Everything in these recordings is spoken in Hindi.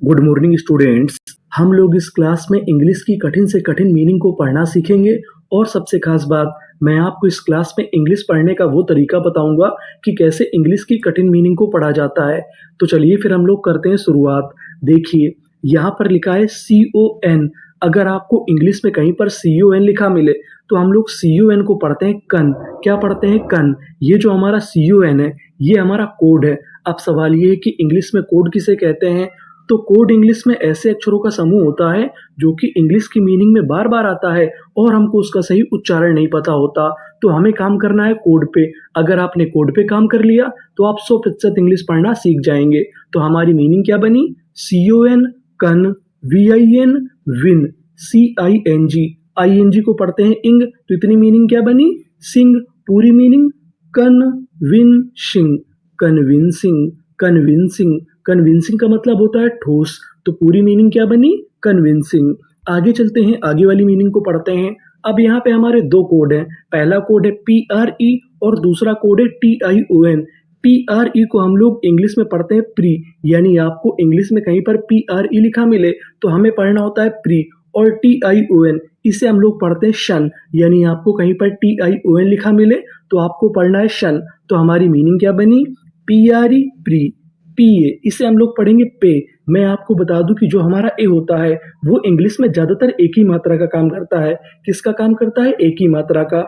Good morning students. हम लोग इस क्लास में इंग्लिश की कठिन से कठिन मीनिंग को पढ़ना सीखेंगे और सबसे खास बात, मैं आपको इस क्लास में इंग्लिश पढ़ने का वो तरीका बताऊंगा कि कैसे इंग्लिश की कठिन मीनिंग को पढ़ा जाता है। तो चलिए फिर हम लोग करते हैं शुरुआत। देखिए यहाँ पर लिखा है CON। अगर आपको इंग्लिश में कहीं पर CON लिखा मिले तो हम लोग CON को पढ़ते हैं कन। क्या पढ़ते हैं? कन। ये जो हमारा CON है ये हमारा कोड है। अब सवाल ये है कि इंग्लिश में कोड किसे कहते हैं? तो कोड इंग्लिश में ऐसे अक्षरों का समूह होता है जो कि इंग्लिश की मीनिंग में बार बार आता है और हमको उसका सही उच्चारण नहीं पता होता। तो हमें काम करना है कोड पे। अगर आपने कोड पे काम कर लिया तो आप 100% इंग्लिश पढ़ना सीख जाएंगे। तो हमारी मीनिंग क्या बनी? CON कन, VIN विन, CING ING को पढ़ते हैं इंग, तो इतनी मीनिंग क्या बनी? सिंग। पूरी meaning convincing, convincing, convincing. Convincing का मतलब होता है ठोस, तो पूरी मीनिंग क्या बनी? कन्विंसिंग। आगे चलते हैं, आगे वाली मीनिंग को पढ़ते हैं। अब यहाँ पे हमारे दो कोड हैं। पहला कोड है PRE और दूसरा कोड है TION। PRE को हम लोग इंग्लिश में पढ़ते हैं प्री, यानी आपको इंग्लिश में कहीं पर PRE लिखा मिले तो हमें पढ़ना होता है प्री। और TION इसे हम लोग पढ़ते हैं शन, यानी आपको कहीं पर TION लिखा मिले तो आपको पढ़ना है शन। तो हमारी मीनिंग क्या बनी? PRE pre. PA इसे हम लोग पढ़ेंगे पे। मैं आपको बता दूं कि जो हमारा ए होता है वो इंग्लिश में ज्यादातर एक ही मात्रा का काम करता है। किसका काम करता है? एक ही मात्रा का।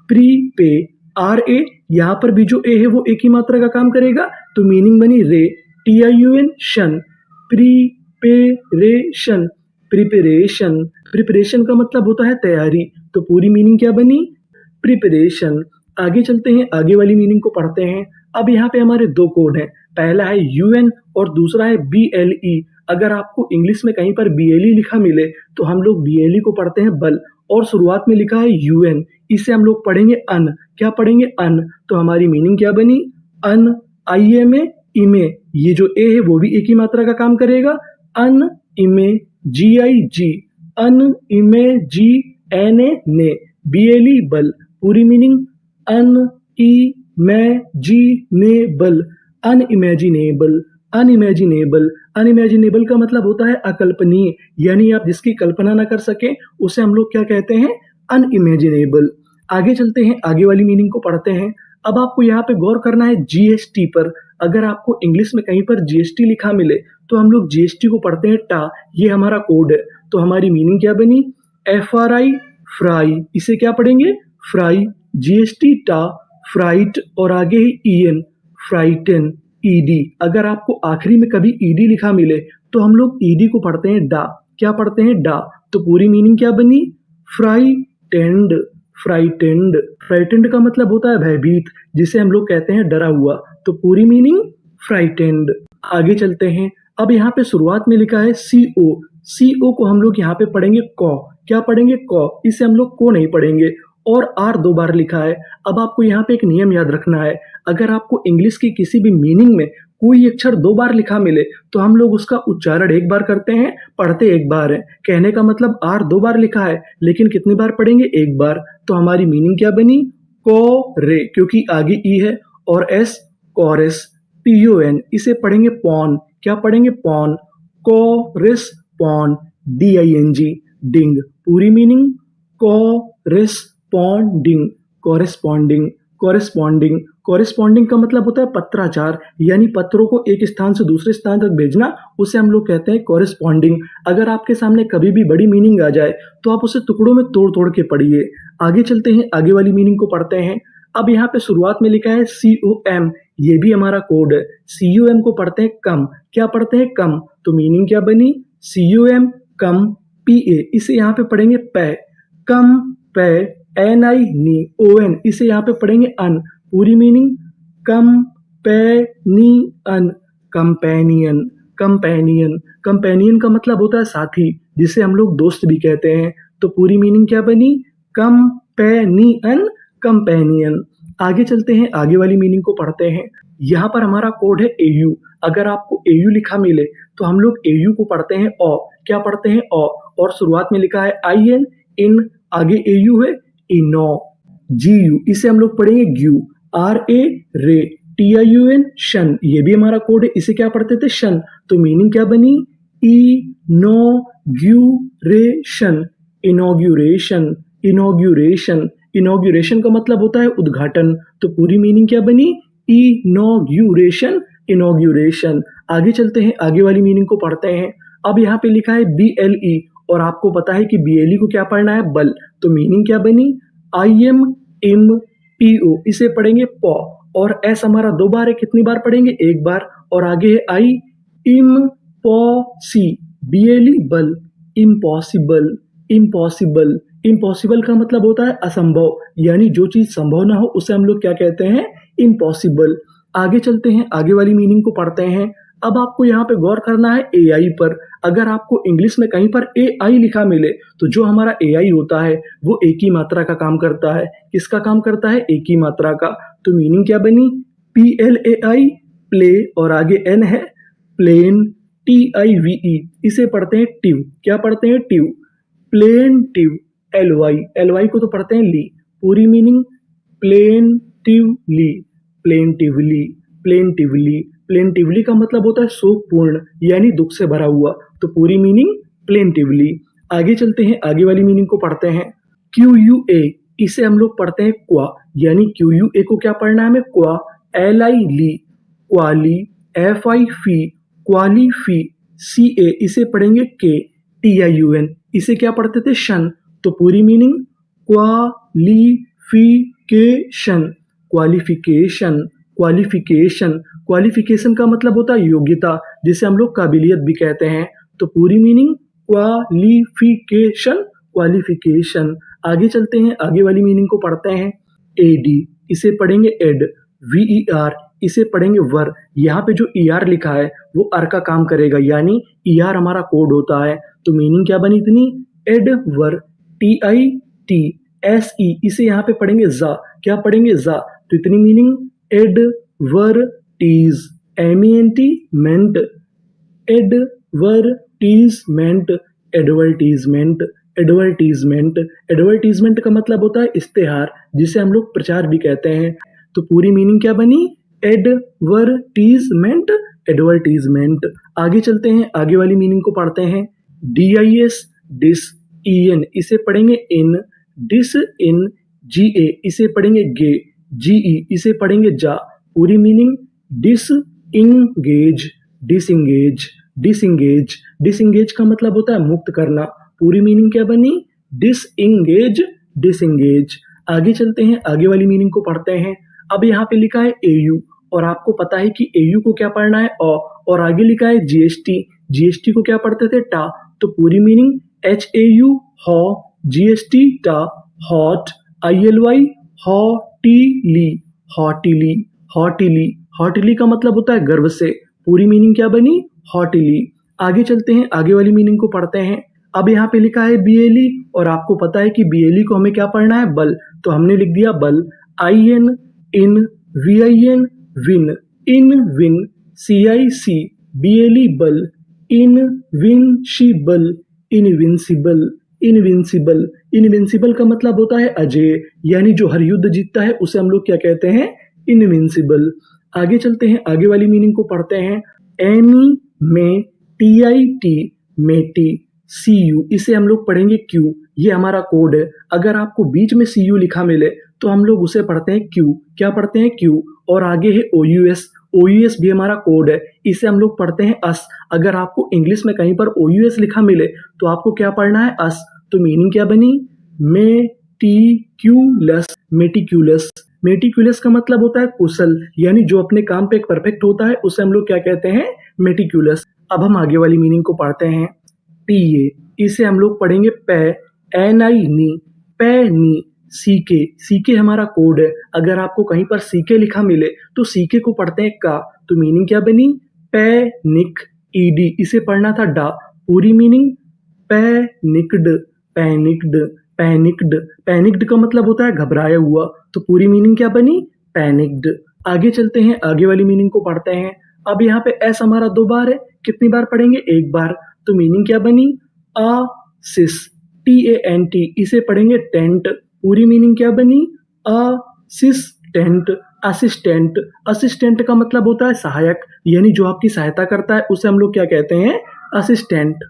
प्री पे। RA यहाँ पर भी जो ए है वो एक ही मात्रा का काम करेगा, तो मीनिंग बनी रे। TION शन। Preparation, preparation. प्रिपरेशन का मतलब होता है तैयारी, तो पूरी मीनिंग क्या बनी? प्रिपरेशन। आगे चलते हैं, आगे वाली मीनिंग को पढ़ते हैं। अब यहाँ पे हमारे दो कोड हैं। पहला है UN और दूसरा है BLE। अगर आपको इंग्लिश में कहीं पर BLE लिखा मिले तो हम लोग BLE को पढ़ते हैं बल, और शुरुआत में लिखा है UN, इसे हम लोग पढ़ेंगे अन। क्या पढ़ेंगे? अन। तो हमारी मीनिंग क्या बनी? अन, IMA इमे। ये जो ए है वो भी एक ही मात्रा का काम करेगा। अन इमे, GIG, अन इमे GNA ने, BLE बल। पूरी meaning unimaginable, unimaginable, unimaginable. Unimaginable का मतलब होता है अकल्पनीय, यानी आप जिसकी कल्पना ना कर सके उसे हम लोग क्या कहते हैं? अनइमेजिनेबल। आगे चलते हैं, आगे वाली मीनिंग को पढ़ते हैं। अब आपको यहाँ पे गौर करना है GST पर। अगर आपको इंग्लिश में कहीं पर GST लिखा मिले तो हम लोग GST को पढ़ते हैं टा। ये हमारा कोड है। तो हमारी मीनिंग क्या बनी? FRI फ्राई, इसे क्या पढ़ेंगे? फ्राई। GST टा, फ्राइट, और आगे ही EN, फ्राइटन। ED अगर आपको आखिरी में कभी ED लिखा मिले तो हम लोग ED को पढ़ते हैं डा। क्या पढ़ते हैं? डा। तो पूरी मीनिंग क्या बनी? Frightened, frightened. फ्राइटेंड का मतलब होता है भयभीत, जिसे हम लोग कहते हैं डरा हुआ, तो पूरी मीनिंग फ्राइटेंड। आगे चलते हैं। अब यहाँ पे शुरुआत में लिखा है CO। CO को हम लोग यहाँ पे पढ़ेंगे कॉ। क्या पढ़ेंगे? कॉ। इसे हम लोग को नहीं पढ़ेंगे। और R दो बार लिखा है। अब आपको यहाँ पे एक नियम याद रखना है। अगर आपको इंग्लिश की किसी भी मीनिंग में कोई अक्षर दो बार लिखा मिले तो हम लोग उसका उच्चारण एक बार करते हैं, पढ़ते एक बार है। कहने का मतलब R दो बार लिखा है, लेकिन कितनी बार पढ़ेंगे? एक बार। तो हमारी मीनिंग क्या बनी? कोरे, क्योंकि आगे ई है, और S कोरस। PON इसे पढ़ेंगे पॉन। क्या पढ़ेंगे? पॉन। कोरिस्पॉन्ड, DING डिंग। पूरी meaning corresponding, corresponding, corresponding. Corresponding का मतलब होता है पत्राचार, यानी पत्रों को एक स्थान से दूसरे स्थान तक भेजना, उसे हम लोग कहते हैं कोरिस्पॉन्डिंग। अगर आपके सामने कभी भी बड़ी मीनिंग आ जाए तो आप उसे टुकड़ों में तोड़ तोड़ के पढ़िए। आगे चलते हैं, आगे वाली मीनिंग को पढ़ते हैं। अब यहाँ पे शुरुआत में लिखा है COM, ये भी हमारा कोड है। COM को पढ़ते हैं कम। क्या पढ़ते हैं? कम। तो मीनिंग क्या बनी? COM कम, PA इसे यहाँ पे पढ़ेंगे पै। कम पे, NI नी, ON इसे यहाँ पे पढ़ेंगे अन। पूरी मीनिंग कम पे नी अन, कंपेनियन, कंपेनियन। कंपेनियन का मतलब होता है साथी, जिसे हम लोग दोस्त भी कहते हैं। तो पूरी मीनिंग क्या बनी? Companion, companion. आगे चलते हैं, आगे वाली मीनिंग को पढ़ते हैं। यहाँ पर हमारा कोड है AU। अगर आपको AU लिखा मिले तो हम लोग AU को पढ़ते हैं ओ। क्या पढ़ते हैं? ओ। और शुरुआत में लिखा है IN इन, आगे AU है, इनो। GU इसे हम लोग पढ़ेंगे ग्यू। RA रे। TION शन, ये भी हमारा कोड है, इसे क्या पढ़ते थे? शन। तो मीनिंग क्या बनी? इनॉग्यूरेशन, इनॉग्यूरेशन, इनॉग्यूरेशन, इनॉग्यूरेशन का मतलब होता है उद्घाटन। तो पूरी मीनिंग क्या बनी? इनॉग्यूरेशन, इनॉग्यूरेशन। आगे चलते हैं, आगे वाली मीनिंग को पढ़ते हैं। अब यहाँ पे लिखा है BLE और आपको पता है कि BLE को क्या पढ़ना है? बल। तो मीनिंग क्या बनी? IMPO, इसे पढ़ेंगे पॉ, और एस हमारा 2 बार है, कितनी बार पढ़ेंगे? 1 बार। और आगे है आई इम्पॉसी, BLE बल, इम्पॉसिबल, इम्पॉसिबल। इम्पॉसिबल का मतलब होता है असंभव, यानी जो चीज संभव ना हो उसे हम लोग क्या कहते हैं? इम्पॉसिबल। आगे चलते हैं, आगे वाली मीनिंग को पढ़ते हैं। अब आपको यहाँ पे गौर करना है AI पर। अगर आपको इंग्लिश में कहीं पर AI लिखा मिले तो जो हमारा AI होता है वो एक ही मात्रा का काम करता है। किसका काम करता है? एक ही मात्रा का। तो मीनिंग क्या बनी? PLAI, प्ले, और आगे N है प्लेन, TIVE, इसे पढ़ते हैं टिव। क्या पढ़ते हैं? टिव, प्लेनटिव। LY को तो पढ़ते हैं ली। पूरी मीनिंग प्लेनटिवली, प्लेनटिवली, प्लेनटिवली। प्लेनटिवली का मतलब होता है शोकपूर्ण, यानी दुख से भरा हुआ। तो पूरी मीनिंग प्लेनटिवली। आगे चलते हैं, आगे वाली मीनिंग को पढ़ते हैं। QUA, इसे हम लोग पढ़ते हैं क्वा, यानी QUA को क्या पढ़ना है हमें? क्वा। LI ली, क्वाली। FI फी, क्वालीफी। CA, इसे पढ़ेंगे के। TIUN, इसे क्या पढ़ते थे? शन। तो पूरी meaning qualification, qualification, qualification. Qualification का मतलब होता है योग्यता, जिसे हम लोग काबिलियत भी कहते हैं। तो पूरी मीनिंग क्वालिफिकेशन, क्वालिफिकेशन। आगे चलते हैं, आगे वाली मीनिंग को पढ़ते हैं। AD, इसे पढ़ेंगे एड। VER, इसे पढ़ेंगे वर। यहाँ पे जो ER लिखा है वो अर का काम करेगा, यानी ER हमारा कोड होता है। तो मीनिंग क्या बनी इतनी? एड वर। TITSE, इसे यहाँ पे पढ़ेंगे जा। क्या पढ़ेंगे? जा। तो इतनी meaning advertise, MENT, advertisement, advertisement, advertisement. Advertisement का मतलब होता है इश्तेहार, जिसे हम लोग प्रचार भी कहते हैं। तो पूरी मीनिंग क्या बनी? Advertisement, advertisement. आगे चलते हैं, आगे वाली मीनिंग को पढ़ते हैं। DIS, डिस, EN, इसे पढ़ेंगे इन। डिस इन, GA, इसे पढ़ेंगे गे। GE, इसे पढ़ेंगे जा। पूरी मीनिंग डिसइंगेज, डिसइंगेज, डिसइंगेज। डिसइंगेज का मतलब होता है मुक्त करना। पूरी मीनिंग क्या बनी? डिसइंगेज, डिसइंगेज। आगे चलते हैं, आगे वाली मीनिंग को पढ़ते हैं। अब यहाँ पे लिखा है AU, और आपको पता है कि AU को क्या पढ़ना है? और आगे लिखा है GST, GST को क्या पढ़ते थे? टा। तो पूरी मीनिंग HAU हॉ, GST टा, हॉट। ILY हॉटीली, हॉटीली, हॉटीली। हॉटीली का मतलब होता है गर्व से। पूरी मीनिंग क्या बनी? हॉटीली। आगे चलते हैं, आगे वाली मीनिंग को पढ़ते हैं। अब यहाँ पे लिखा है BLE, और आपको पता है कि BLE को हमें क्या पढ़ना है? बल। तो हमने लिख दिया बल। IN, in, VIN, win, in win. CIC, BLE बल। इनविंशिबल, इनविंसिबल, इनविंसिबल। इनविंसिबल का मतलब होता है अजेय, यानी जो हर युद्ध जीतता है उसे हम लोग क्या कहते हैं? इनविंसिबल। आगे चलते हैं, आगे वाली मीनिंग को पढ़ते हैं। एनी में, TIT, मेटी। CU, इसे हम लोग पढ़ेंगे Q, ये हमारा कोड है। अगर आपको बीच में CU लिखा मिले तो हम लोग उसे पढ़ते हैं Q। क्या पढ़ते हैं? Q। और आगे है OUS, OUS भी हमारा कोड है, इसे हम लोग पढ़ते हैं अस। अगर आपको इंग्लिश में कहीं पर OUS लिखा मिले तो आपको क्या पढ़ना है? अस। तो मीनिंग क्या बनी? मेटिक्यूलस, मेटिक्यूलस। मेटिक्यूलस का मतलब होता है कुशल, यानी जो अपने काम पे परफेक्ट होता है उसे हम लोग क्या कहते हैं? मेटिक्यूलस। अब हम आगे वाली मीनिंग को पढ़ते हैं। PA, इसे हम लोग पढ़ेंगे पै, NI नी, पैनी। CK हमारा कोड है। अगर आपको कहीं पर CK लिखा मिले तो CK को पढ़ते हैं का। तो मीनिंग क्या बनी? पैनिक, ED, इसे पढ़ना था डा। पूरी meaning panicked, panicked, panicked. Panicked का मतलब होता है घबराया हुआ। तो पूरी मीनिंग क्या बनी? पैनिक्ड। आगे चलते हैं, आगे वाली मीनिंग को पढ़ते हैं। अब यहाँ पे एस हमारा 2 बार है, कितनी बार पढ़ेंगे? 1 बार। तो मीनिंग क्या बनी? असिस, TANT, इसे पढ़ेंगे टेंट। पूरी मीनिंग क्या बनी? Assistant, assistant. असिस्टेंट का मतलब होता है सहायक, यानी जो आपकी सहायता करता है उसे हम लोग क्या कहते हैं? असिस्टेंट